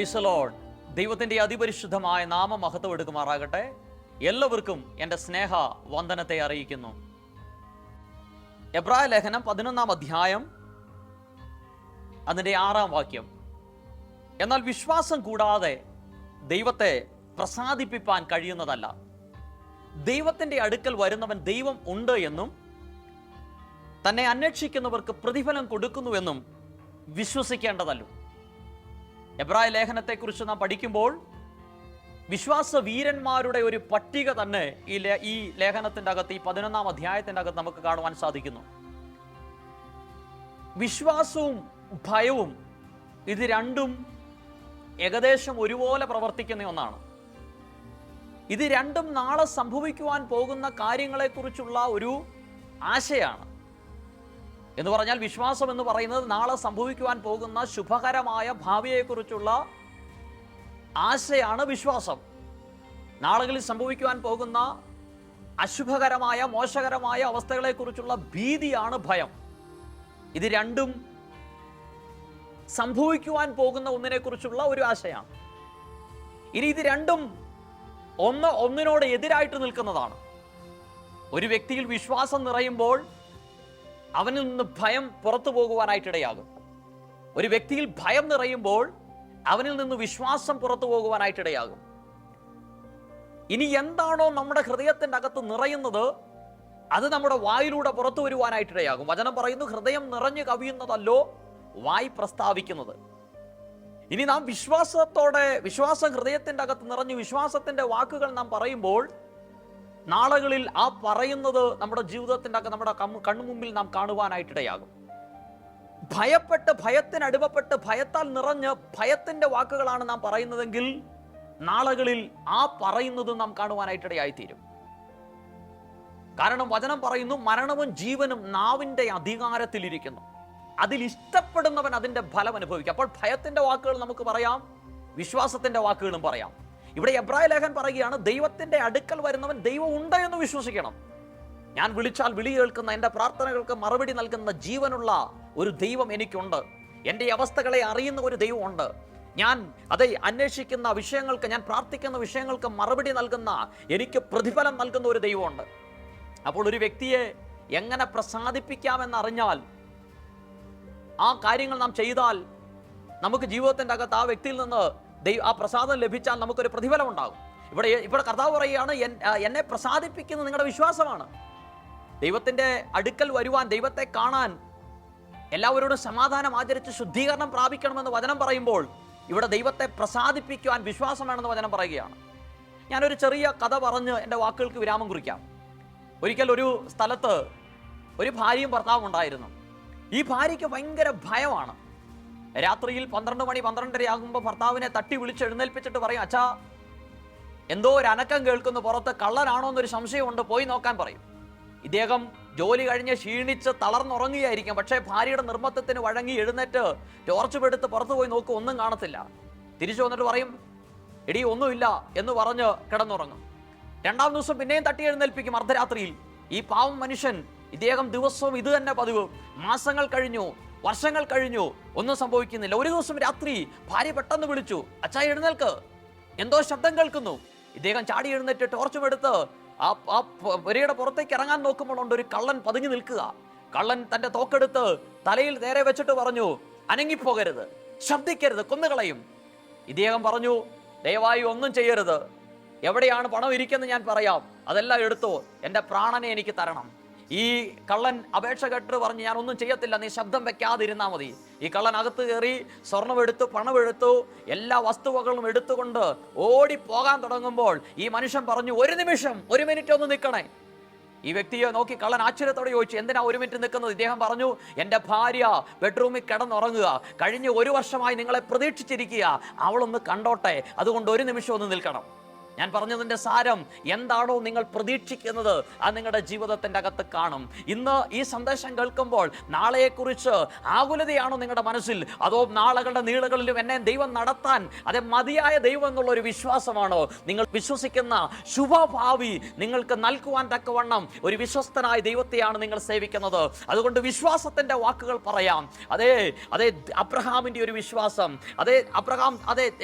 Praise the Lord. ദൈവത്തിൻ്റെ അതിപരിശുദ്ധമായ നാമം മഹത്വം എടുക്കുമാറാകട്ടെ. എല്ലാവർക്കും എൻ്റെ സ്നേഹ വന്ദനത്തെ അറിയിക്കുന്നു. എബ്രായ ലേഖനം 11-ാം അധ്യായം അതിൻ്റെ 6-ാം വാക്യം. എന്നാൽ വിശ്വാസം കൂടാതെ ദൈവത്തെ പ്രസാദിപ്പിപ്പാൻ കഴിയുന്നതല്ല. ദൈവത്തിൻ്റെ അടുക്കൽ വരുന്നവൻ ദൈവം ഉണ്ട് എന്നും തന്നെ അന്വേഷിക്കുന്നവർക്ക് പ്രതിഫലം കൊടുക്കുന്നുവെന്നും വിശ്വസിക്കേണ്ടതല്ലോ. എബ്രായ ലേഖനത്തെക്കുറിച്ച് നാം പഠിക്കുമ്പോൾ വിശ്വാസ വീരന്മാരുടെ ഒരു പട്ടിക തന്നെ ഈ ലേഖനത്തിൻ്റെ അകത്ത്, ഈ 11-ാം അധ്യായത്തിൻ്റെ അകത്ത് നമുക്ക് കാണുവാൻ സാധിക്കുന്നു. വിശ്വാസവും ഭയവും ഇത് രണ്ടും ഏകദേശം ഒരുപോലെ പ്രവർത്തിക്കുന്ന ഒന്നാണ്. ഇത് രണ്ടും നാളെ സംഭവിക്കുവാൻ പോകുന്ന കാര്യങ്ങളെക്കുറിച്ചുള്ള ഒരു ആശയാണ്. എന്ന് പറഞ്ഞാൽ വിശ്വാസം എന്ന് പറയുന്നത് നാളെ സംഭവിക്കുവാൻ പോകുന്ന ശുഭകരമായ ഭാവിയെക്കുറിച്ചുള്ള ആശയാണ് വിശ്വാസം. നാളുകളിൽ സംഭവിക്കുവാൻ പോകുന്ന അശുഭകരമായ മോശകരമായ അവസ്ഥകളെക്കുറിച്ചുള്ള ഭീതിയാണ് ഭയം. ഇത് രണ്ടും സംഭവിക്കുവാൻ പോകുന്ന ഒന്നിനെക്കുറിച്ചുള്ള ഒരു ആശയാണ്. ഇനി ഇത് രണ്ടും ഒന്നിനോട് എതിരായിട്ട് നിൽക്കുന്നതാണ്. ഒരു വ്യക്തിയിൽ വിശ്വാസം നിറയുമ്പോൾ അവനിൽ നിന്ന് ഭയം പുറത്തു പോകുവാനായിട്ടിടയാകും. ഒരു വ്യക്തിയിൽ ഭയം നിറയുമ്പോൾ അവനിൽ നിന്ന് വിശ്വാസം പുറത്തു പോകുവാനായിട്ടിടയാകും. ഇനി എന്താണോ നമ്മുടെ ഹൃദയത്തിൻ്റെ അകത്ത് നിറയുന്നത് അത് നമ്മുടെ വായിലൂടെ പുറത്തു വരുവാനായിട്ടിടയാകും. വചനം പറയുന്നു, ഹൃദയം നിറഞ്ഞു കവിയുന്നതല്ലോ വായി പ്രസ്താവിക്കുന്നത്. ഇനി നാം വിശ്വാസം ഹൃദയത്തിൻ്റെ അകത്ത് നിറഞ്ഞു വിശ്വാസത്തിൻ്റെ വാക്കുകൾ നാം പറയുമ്പോൾ നാളുകളിൽ ആ പറയുന്നത് നമ്മുടെ ജീവിതത്തിൻ്റെ അകത്ത് നമ്മുടെ കണ്ണുമുമ്പിൽ നാം കാണുവാനായിട്ടിടയാകും. ഭയത്തിനടിമപ്പെട്ട് ഭയത്താൽ നിറഞ്ഞ് ഭയത്തിൻ്റെ വാക്കുകളാണ് നാം പറയുന്നതെങ്കിൽ നാളുകളിൽ ആ പറയുന്നത് നാം കാണുവാനായിട്ടിടയായിത്തീരും. കാരണം വചനം പറയുന്നു, മരണവും ജീവനും നാവിൻ്റെ അധികാരത്തിലിരിക്കുന്നു, അതിൽ ഇഷ്ടപ്പെടുന്നവൻ അതിൻ്റെ ഫലം അനുഭവിക്കും. അപ്പോൾ ഭയത്തിൻ്റെ വാക്കുകൾ നമുക്ക് പറയാം, വിശ്വാസത്തിൻ്റെ വാക്കുകളും പറയാം. ഇവിടെ എബ്രായ ലേഖനം പറയുകയാണ്, ദൈവത്തിൻ്റെ അടുക്കൽ വരുന്നവൻ ദൈവം ഉണ്ട് എന്ന് വിശ്വസിക്കണം. ഞാൻ വിളിച്ചാൽ വിളി കേൾക്കുന്ന, എൻ്റെ പ്രാർത്ഥനകൾക്ക് മറുപടി നൽകുന്ന ജീവനുള്ള ഒരു ദൈവം എനിക്കുണ്ട്. എൻ്റെ അവസ്ഥകളെ അറിയുന്ന ഒരു ദൈവമുണ്ട്. ഞാൻ അന്വേഷിക്കുന്ന വിഷയങ്ങൾക്ക്, ഞാൻ പ്രാർത്ഥിക്കുന്ന വിഷയങ്ങൾക്ക് മറുപടി നൽകുന്ന, എനിക്ക് പ്രതിഫലം നൽകുന്ന ഒരു ദൈവമുണ്ട്. അപ്പോൾ ഒരു വ്യക്തിയെ എങ്ങനെ പ്രസാദിപ്പിക്കാമെന്നറിഞ്ഞാൽ ആ കാര്യങ്ങൾ നാം ചെയ്താൽ നമുക്ക് ജീവിതത്തിൻ്റെ അകത്ത് ആ വ്യക്തിയിൽ നിന്ന് ആ പ്രസാദം ലഭിച്ചാൽ നമുക്കൊരു പ്രതിഫലം ഉണ്ടാകും. ഇവിടെ കർത്താവ് പറയുകയാണ്, എന്നെ പ്രസാദിപ്പിക്കുന്നത് നിങ്ങളുടെ വിശ്വാസമാണ്. ദൈവത്തിൻ്റെ അടുക്കൽ വരുവാൻ, ദൈവത്തെ കാണാൻ, എല്ലാവരോടും സമാധാനം ആചരിച്ച് ശുദ്ധീകരണം പ്രാപിക്കണമെന്ന് വചനം പറയുമ്പോൾ ഇവിടെ ദൈവത്തെ പ്രസാദിപ്പിക്കുവാൻ വിശ്വാസം വേണമെന്ന് വചനം പറയുകയാണ്. ഞാനൊരു ചെറിയ കഥ പറഞ്ഞ് എൻ്റെ വാക്കുകൾക്ക് വിരാമം കുറിക്കാം. ഒരിക്കൽ ഒരു സ്ഥലത്ത് ഒരു ഭാര്യയും ഭർത്താവും ഉണ്ടായിരുന്നു. ഈ ഭാര്യയ്ക്ക് ഭയങ്കര ഭയമാണ്. രാത്രിയിൽ 12 മണി 12:30 ആകുമ്പോൾ ഭർത്താവിനെ തട്ടി വിളിച്ച് എഴുന്നേൽപ്പിച്ചിട്ട് പറയും, അച്ഛാ എന്തോ ഒരു അനക്കം കേൾക്കുന്നു, പുറത്ത് കള്ളനാണോ എന്നൊരു സംശയമുണ്ട്, പോയി നോക്കാൻ പറയും. ഇദ്ദേഹം ജോലി കഴിഞ്ഞ് ക്ഷീണിച്ച് തളർന്നുറങ്ങുകയായിരിക്കും. പക്ഷേ ഭാര്യയുടെ നിർബന്ധത്തിന് വഴങ്ങി എഴുന്നേറ്റ് ടോർച്ച് എടുത്ത് പുറത്തു പോയി നോക്കും, ഒന്നും കാണത്തില്ല. തിരിച്ചു വന്നിട്ട് പറയും, എടി ഒന്നുമില്ല എന്ന് പറഞ്ഞ് കിടന്നുറങ്ങും. 2-ാം ദിവസം പിന്നെയും തട്ടി എഴുന്നേൽപ്പിക്കും അർദ്ധരാത്രിയിൽ. ഈ പാവം മനുഷ്യൻ, ഇദ്ദേഹം ദിവസവും ഇത് തന്നെ പതിവ്. മാസങ്ങൾ കഴിഞ്ഞു, വർഷങ്ങൾ കഴിഞ്ഞു, ഒന്നും സംഭവിക്കുന്നില്ല. ഒരു ദിവസം രാത്രി ഭാര്യ പെട്ടെന്ന് വിളിച്ചു, അച്ഛാ എഴുന്നേൽക്ക്, എന്തോ ശബ്ദം കേൾക്കുന്നു. ഇദ്ദേഹം ചാടി എഴുന്നേറ്റ് ടോർച്ചും എടുത്ത് ആ പുരയുടെ പുറത്തേക്ക് ഇറങ്ങാൻ നോക്കുമ്പോൾ ഉണ്ട് ഒരു കള്ളൻ പതുങ്ങി നിൽക്കുക. കള്ളൻ തന്റെ തോക്കെടുത്ത് തലയിൽ നേരെ വെച്ചിട്ട് പറഞ്ഞു, അനങ്ങിപ്പോകരുത്, ശബ്ദിക്കരുത്, കൊന്നുകളയും. ഇദ്ദേഹം പറഞ്ഞു, ദയവായി ഒന്നും ചെയ്യരുത്, എവിടെയാണ് പണം ഇരിക്കുന്നത് ഞാൻ പറയാം, അതെല്ലാം എടുത്തോ, എൻ്റെ പ്രാണനെ എനിക്ക് തരണം. ഈ കള്ളൻ അപേക്ഷ കേട്ട് പറഞ്ഞു, ഞാൻ ഒന്നും ചെയ്യത്തില്ല, നീ ശബ്ദം വെക്കാതിരുന്നാൽ മതി. ഈ കള്ളൻ അകത്ത് കയറി സ്വർണ്ണമെടുത്തു, പണമെടുത്തു, എല്ലാ വസ്തുവകളും എടുത്തുകൊണ്ട് ഓടിപ്പോകാൻ തുടങ്ങുമ്പോൾ ഈ മനുഷ്യൻ പറഞ്ഞു, ഒരു നിമിഷം, 1 മിനിറ്റ് ഒന്ന് നിൽക്കണേ. ഈ വ്യക്തിയെ നോക്കി കള്ളൻ ആശ്ചര്യത്തോടെ ചോദിച്ചു, എന്തിനാ 1 മിനിറ്റ് നിൽക്കുന്നത്? ഇദ്ദേഹം പറഞ്ഞു, എൻ്റെ ഭാര്യ ബെഡ്റൂമിൽ കിടന്നുറങ്ങുക, കഴിഞ്ഞ 1 വർഷമായി നിങ്ങളെ പ്രതീക്ഷിച്ചിരിക്കുക, അവളൊന്ന് കണ്ടോട്ടെ, അതുകൊണ്ട് 1 നിമിഷം ഒന്ന് നിൽക്കണം. ഞാൻ പറഞ്ഞതിൻ്റെ സാരം എന്താണോ നിങ്ങൾ പ്രതീക്ഷിക്കുന്നത് അത് നിങ്ങളുടെ ജീവിതത്തിൻ്റെ അകത്ത് കാണും. ഇന്ന് ഈ സന്ദേശം കേൾക്കുമ്പോൾ നാളെയെക്കുറിച്ച് ആകുലതയാണോ നിങ്ങളുടെ മനസ്സിൽ, അതോ നാളുകളുടെ നീളുകളിലും എന്നെ ദൈവം നടത്താൻ അതേ മതിയായ ദൈവം എന്നുള്ള ഒരു വിശ്വാസമാണോ? നിങ്ങൾ വിശ്വസിക്കുന്ന ശുഭഭാവി നിങ്ങൾക്ക് നൽകുവാൻ തക്കവണ്ണം ഒരു വിശ്വസ്തനായ ദൈവത്തെയാണ് നിങ്ങൾ സേവിക്കുന്നത്. അതുകൊണ്ട് വിശ്വാസത്തിൻ്റെ വാക്കുകൾ പറയാം. അതേ അതേ അബ്രഹാമിൻ്റെ ഒരു വിശ്വാസം, അതേ അബ്രഹാം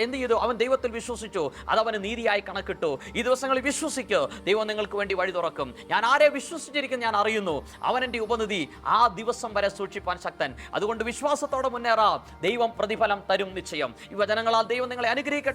എന്ത് ചെയ്തു? അവൻ ദൈവത്തിൽ വിശ്വസിച്ചു, അത് അവന് നീതിയായി കണക്കിട്ടു. ഈ ദിവസങ്ങളിൽ വിശ്വസിക്കുക, ദൈവം നിങ്ങൾക്ക് വേണ്ടി വഴി തുറക്കും. ഞാൻ ആരെ വിശ്വസിച്ചിരിക്കും ഞാൻ അറിയുന്നു, അവൻ എൻ്റെ ഉപനിധി ആ ദിവസം വരെ സൂക്ഷിപ്പാൻ ശക്തൻ. അതുകൊണ്ട് വിശ്വാസത്തോടെ മുന്നേറാം, ദൈവം പ്രതിഫലം തരും നിശ്ചയം. ഈ വചനങ്ങളാൽ ദൈവം നിങ്ങളെ അനുഗ്രഹിക്കട്ടെ.